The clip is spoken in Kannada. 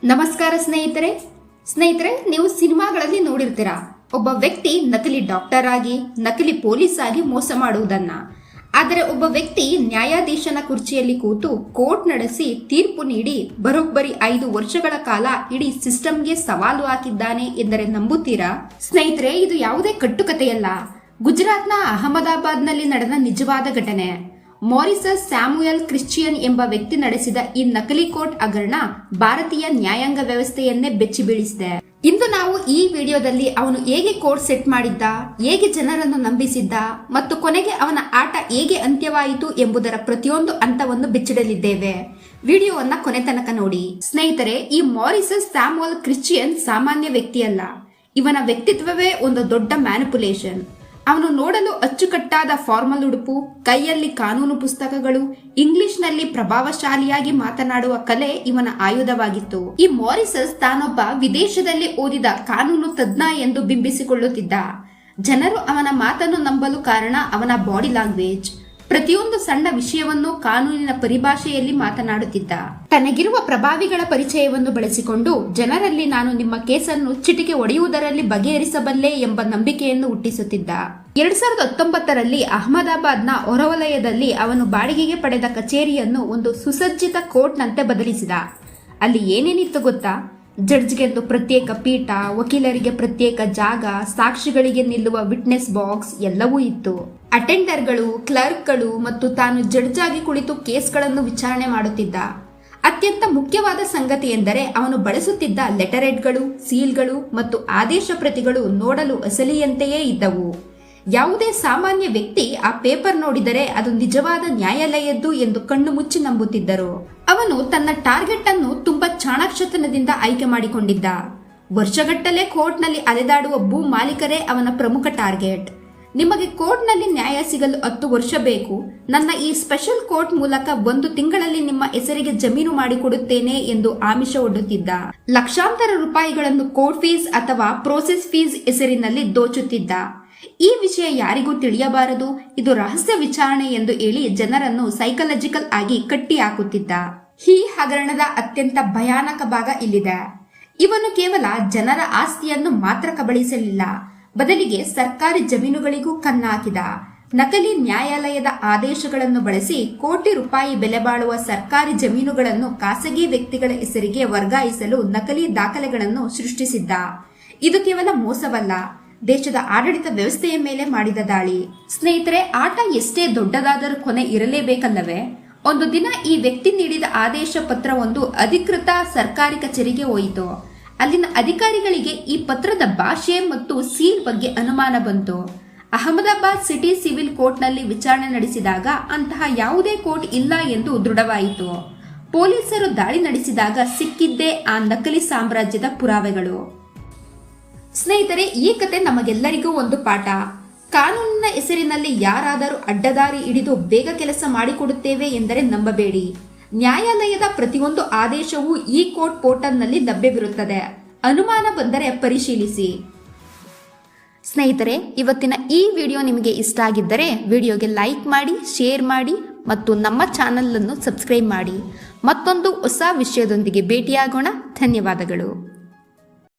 ನಮಸ್ಕಾರ ಸ್ನೇಹಿತರೆ ನೀವು ಸಿನಿಮಾಗಳಲ್ಲಿ ನೋಡಿರ್ತೀರಾ, ಒಬ್ಬ ವ್ಯಕ್ತಿ ನಕಲಿ ಡಾಕ್ಟರ್ ಆಗಿ ನಕಲಿ ಪೊಲೀಸ್ ಆಗಿ ಮೋಸ ಮಾಡುವುದನ್ನ. ಆದರೆ ಒಬ್ಬ ವ್ಯಕ್ತಿ ನ್ಯಾಯಾಧೀಶನ ಕುರ್ಚಿಯಲ್ಲಿ ಕೂತು ಕೋರ್ಟ್ ನಡೆಸಿ ತೀರ್ಪು ನೀಡಿ ಬರೋಬ್ಬರಿ 5 ವರ್ಷಗಳ ಕಾಲ ಇಡೀ ಸಿಸ್ಟಮ್ಗೆ ಸವಾಲು ಹಾಕಿದ್ದಾನೆ ಎಂದರೆ ನಂಬುತ್ತೀರಾ? ಸ್ನೇಹಿತರೆ, ಇದು ಯಾವುದೇ ಕಟ್ಟುಕತೆಯಲ್ಲ. ಗುಜರಾತ್ನ ಅಹಮದಾಬಾದ್ನಲ್ಲಿ ನಡೆದ ನಿಜವಾದ ಘಟನೆ. ಮಾರಿಸಸ್ ಸ್ಯಾಮುಯಲ್ ಕ್ರಿಶ್ಚಿಯನ್ ಎಂಬ ವ್ಯಕ್ತಿ ನಡೆಸಿದ ಈ ನಕಲಿ ಕೋರ್ಟ್ ಹಗರಣ ಭಾರತೀಯ ನ್ಯಾಯಾಂಗ ವ್ಯವಸ್ಥೆಯನ್ನೇ ಬೆಚ್ಚಿ ಬೀಳಿಸಿದೆ. ಇಂದು ನಾವು ಈ ವಿಡಿಯೋದಲ್ಲಿ ಅವನು ಹೇಗೆ ಕೋರ್ಟ್ ಸೆಟ್ ಮಾಡಿದ್ದ, ಹೇಗೆ ಜನರನ್ನು ನಂಬಿಸಿದ್ದ ಮತ್ತು ಕೊನೆಗೆ ಅವನ ಆಟ ಹೇಗೆ ಅಂತ್ಯವಾಯಿತು ಎಂಬುದರ ಪ್ರತಿಯೊಂದು ಹಂತವನ್ನು ಬಿಚ್ಚಿಡಲಿದ್ದೇವೆ. ವಿಡಿಯೋವನ್ನ ಕೊನೆ ತನಕ ನೋಡಿ. ಸ್ನೇಹಿತರೆ, ಈ ಮಾರಿಸಸ್ ಸ್ಯಾಮುಯಲ್ ಕ್ರಿಶ್ಚಿಯನ್ ಸಾಮಾನ್ಯ ವ್ಯಕ್ತಿಯಲ್ಲ. ಇವನ ವ್ಯಕ್ತಿತ್ವವೇ ಒಂದು ದೊಡ್ಡ ಮ್ಯಾನಿಪುಲೇಷನ್. ಅವನು ನೋಡಲು ಅಚ್ಚುಕಟ್ಟಾದ ಫಾರ್ಮಲ್ ಉಡುಪು, ಕೈಯಲ್ಲಿ ಕಾನೂನು ಪುಸ್ತಕಗಳು, ಇಂಗ್ಲಿಷ್ನಲ್ಲಿ ಪ್ರಭಾವಶಾಲಿಯಾಗಿ ಮಾತನಾಡುವ ಕಲೆ ಇವನ ಆಯುಧವಾಗಿತ್ತು. ಈ ಮಾರಿಸಸ್ ತಾನೊಬ್ಬ ವಿದೇಶದಲ್ಲಿ ಓದಿದ ಕಾನೂನು ತಜ್ಞ ಎಂದು ಬಿಂಬಿಸಿಕೊಳ್ಳುತ್ತಿದ್ದ. ಜನರು ಅವನ ಮಾತನ್ನು ನಂಬಲು ಕಾರಣ ಅವನ ಬಾಡಿ ಲ್ಯಾಂಗ್ವೇಜ್. ಪ್ರತಿಯೊಂದು ಸಣ್ಣ ವಿಷಯವನ್ನು ಕಾನೂನಿನ ಪರಿಭಾಷೆಯಲ್ಲಿ ಮಾತನಾಡುತ್ತಿದ್ದ. ತನಗಿರುವ ಪ್ರಭಾವಿಗಳ ಪರಿಚಯವನ್ನು ಬಳಸಿಕೊಂಡು ಜನರಲ್ಲಿ ನಾನು ನಿಮ್ಮ ಕೇಸನ್ನು ಚಿಟಿಕೆ ಒಡೆಯುವುದರಲ್ಲಿ ಬಗೆಹರಿಸಬಲ್ಲೆ ಎಂಬ ನಂಬಿಕೆಯನ್ನು ಹುಟ್ಟಿಸುತ್ತಿದ್ದ. 2019ರಲ್ಲಿ ಅಹಮದಾಬಾದ್ನ ಹೊರವಲಯದಲ್ಲಿ ಅವನು ಬಾಡಿಗೆಗೆ ಪಡೆದ ಕಚೇರಿಯನ್ನು ಒಂದು ಸುಸಜ್ಜಿತ ಕೋರ್ಟ್ನಂತೆ ಬದಲಿಸಿದ. ಅಲ್ಲಿ ಏನೇನಿತ್ತು ಗೊತ್ತಾ? ಜಡ್ಜ್ಗೆಂದು ಪ್ರತ್ಯೇಕ ಪೀಠ, ವಕೀಲರಿಗೆ ಪ್ರತ್ಯೇಕ ಜಾಗ, ಸಾಕ್ಷಿಗಳಿಗೆ ನಿಲ್ಲುವ ವಿಟ್ನೆಸ್ ಬಾಕ್ಸ್ ಎಲ್ಲವೂ ಇತ್ತು. ಅಟೆಂಡರ್ಗಳು, ಕ್ಲರ್ಕ್ಗಳು ಮತ್ತು ತಾನು ಜಡ್ಜ್ ಆಗಿ ಕುಳಿತು ಕೇಸ್ಗಳನ್ನು ವಿಚಾರಣೆ ಮಾಡುತ್ತಿದ್ದ. ಅತ್ಯಂತ ಮುಖ್ಯವಾದ ಸಂಗತಿ ಎಂದರೆ ಅವನು ಬಳಸುತ್ತಿದ್ದ ಲೆಟರ್ ಹೆಡ್ಗಳು, ಸೀಲ್ಗಳು ಮತ್ತು ಆದೇಶ ಪ್ರತಿಗಳು ನೋಡಲು ಅಸಲಿಯಂತೆಯೇ ಇದ್ದವು. ಯಾವುದೇ ಸಾಮಾನ್ಯ ವ್ಯಕ್ತಿ ಆ ಪೇಪರ್ ನೋಡಿದರೆ ಅದು ನಿಜವಾದ ನ್ಯಾಯಾಲಯದ್ದು ಎಂದು ಕಣ್ಣು ಮುಚ್ಚಿ ನಂಬುತ್ತಿದ್ದರು. ಅವನು ತನ್ನ ಟಾರ್ಗೆಟ್ ಅನ್ನು ತುಂಬಾ ಚಾಣಾಕ್ಷತನದಿಂದ ಆಯ್ಕೆ ಮಾಡಿಕೊಂಡಿದ್ದ. ವರ್ಷಗಟ್ಟಲೆ ಕೋರ್ಟ್ನಲ್ಲಿ ಅಲೆದಾಡುವ ಭೂ ಮಾಲೀಕರೇ ಅವನ ಪ್ರಮುಖ ಟಾರ್ಗೆಟ್. ನಿಮಗೆ ಕೋರ್ಟ್ನಲ್ಲಿ ನ್ಯಾಯ ಸಿಗಲು 10 ವರ್ಷ ಬೇಕು, ನನ್ನ ಈ ಸ್ಪೆಷಲ್ ಕೋರ್ಟ್ ಮೂಲಕ 1 ತಿಂಗಳಲ್ಲಿ ನಿಮ್ಮ ಹೆಸರಿಗೆ ಜಮೀನು ಮಾಡಿಕೊಡುತ್ತೇನೆ ಎಂದು ಆಮಿಷ ಒಡ್ಡುತ್ತಿದ್ದ. ಲಕ್ಷಾಂತರ ರೂಪಾಯಿಗಳನ್ನು ಕೋರ್ಟ್ ಫೀಸ್ ಅಥವಾ ಪ್ರೋಸೆಸ್ ಫೀಸ್ ಹೆಸರಿನಲ್ಲಿ ದೋಚುತ್ತಿದ್ದ. ಈ ವಿಷಯ ಯಾರಿಗೂ ತಿಳಿಯಬಾರದು, ಇದು ರಹಸ್ಯ ವಿಚಾರಣೆ ಎಂದು ಹೇಳಿ ಜನರನ್ನು ಸೈಕಲಾಜಿಕಲ್ ಆಗಿ ಕಟ್ಟಿ ಹಾಕುತ್ತಿದ್ದ. ಈ ಹಗರಣದ ಅತ್ಯಂತ ಭಯಾನಕ ಭಾಗ ಇಲ್ಲಿದೆ. ಇವನು ಕೇವಲ ಜನರ ಆಸ್ತಿಯನ್ನು ಮಾತ್ರ ಕಬಳಿಸಲಿಲ್ಲ, ಬದಲಿಗೆ ಸರ್ಕಾರಿ ಜಮೀನುಗಳಿಗೂ ಕನ್ನ ಹಾಕಿದ. ನಕಲಿ ನ್ಯಾಯಾಲಯದ ಆದೇಶಗಳನ್ನು ಬಳಸಿ ಕೋಟಿ ರೂಪಾಯಿ ಬೆಲೆ ಬಾಳುವ ಸರ್ಕಾರಿ ಜಮೀನುಗಳನ್ನು ಖಾಸಗಿ ವ್ಯಕ್ತಿಗಳ ಹೆಸರಿಗೆ ವರ್ಗಾಯಿಸಲು ನಕಲಿ ದಾಖಲೆಗಳನ್ನು ಸೃಷ್ಟಿಸಿದ್ದ. ಇದು ಕೇವಲ ಮೋಸವಲ್ಲ, ದೇಶದ ಆಡಳಿತ ವ್ಯವಸ್ಥೆಯ ಮೇಲೆ ಮಾಡಿದ ದಾಳಿ. ಸ್ನೇಹಿತರೆ, ಆಟ ಎಷ್ಟೇ ದೊಡ್ಡದಾದರೂ ಕೊನೆ ಇರಲೇಬೇಕಲ್ಲವೇ? ಒಂದು ದಿನ ಈ ವ್ಯಕ್ತಿ ನೀಡಿದ ಆದೇಶ ಪತ್ರವೊಂದು ಅಧಿಕೃತ ಸರ್ಕಾರಿ ಕಚೇರಿಗೆ ಹೋಯಿತು. ಅಲ್ಲಿನ ಅಧಿಕಾರಿಗಳಿಗೆ ಈ ಪತ್ರದ ಭಾಷೆ ಮತ್ತು ಸೀಲ್ ಬಗ್ಗೆ ಅನುಮಾನ ಬಂತು. ಅಹಮದಾಬಾದ್ ಸಿಟಿ ಸಿವಿಲ್ ಕೋರ್ಟ್ನಲ್ಲಿ ವಿಚಾರಣೆ ನಡೆಸಿದಾಗ ಅಂತಹ ಯಾವುದೇ ಕೋರ್ಟ್ ಇಲ್ಲ ಎಂದು ದೃಢವಾಯಿತು. ಪೊಲೀಸರು ದಾಳಿ ನಡೆಸಿದಾಗ ಸಿಕ್ಕಿದ್ದೇ ಆ ನಕಲಿ ಸಾಮ್ರಾಜ್ಯದ ಪುರಾವೆಗಳು. ಸ್ನೇಹಿತರೆ, ಈ ಕತೆ ನಮಗೆಲ್ಲರಿಗೂ ಒಂದು ಪಾಠ. ಕಾನೂನಿನ ಹೆಸರಿನಲ್ಲಿ ಯಾರಾದರೂ ಅಡ್ಡದಾರಿ ಹಿಡಿದು ಬೇಗ ಕೆಲಸ ಮಾಡಿಕೊಡುತ್ತೇವೆ ಎಂದರೆ ನಂಬಬೇಡಿ. ನ್ಯಾಯಾಲಯದ ಪ್ರತಿಯೊಂದು ಆದೇಶವೂ ಈ ಕೋರ್ಟ್ ಪೋರ್ಟಲ್ನಲ್ಲಿ ಲಭ್ಯವಿರುತ್ತದೆ. ಅನುಮಾನ ಬಂದರೆ ಪರಿಶೀಲಿಸಿ. ಸ್ನೇಹಿತರೆ, ಇವತ್ತಿನ ಈ ವಿಡಿಯೋ ನಿಮಗೆ ಇಷ್ಟ ಆಗಿದ್ದರೆ ವಿಡಿಯೋಗೆ ಲೈಕ್ ಮಾಡಿ, ಶೇರ್ ಮಾಡಿ ಮತ್ತು ನಮ್ಮ ಚಾನೆಲ್ ಅನ್ನು ಸಬ್ಸ್ಕ್ರೈಬ್ ಮಾಡಿ. ಮತ್ತೊಂದು ಹೊಸ ವಿಷಯದೊಂದಿಗೆ ಭೇಟಿಯಾಗೋಣ. ಧನ್ಯವಾದಗಳು.